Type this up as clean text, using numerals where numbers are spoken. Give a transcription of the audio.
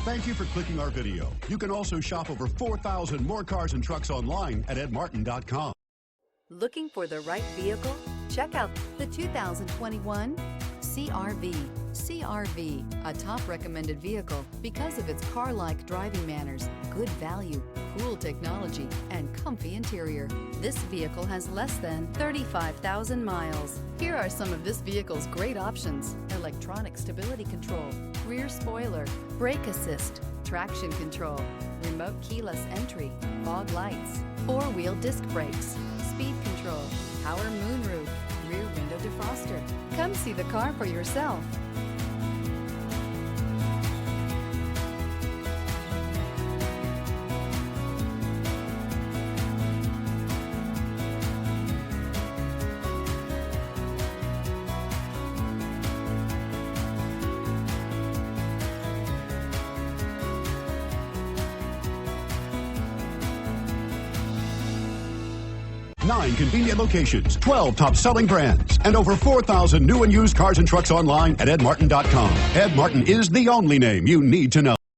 Thank you for clicking our video. You can also shop over 4,000 more cars and trucks online at edmartin.com. Looking for the right vehicle? Check out the 2021 CR-V. CR-V, a top recommended vehicle because of its car-like driving manners, good value, cool technology, and comfy interior. This vehicle has less than 35,000 miles. Here are some of this vehicle's great options: electronic stability control, rear spoiler, brake assist, traction control, remote keyless entry, fog lights, four-wheel disc brakes, speed control, power moonroof, rear window defroster. Come see the car for yourself. Nine convenient locations, 12 top-selling brands, and over 4,000 new and used cars and trucks online at edmartin.com. Ed Martin is the only name you need to know.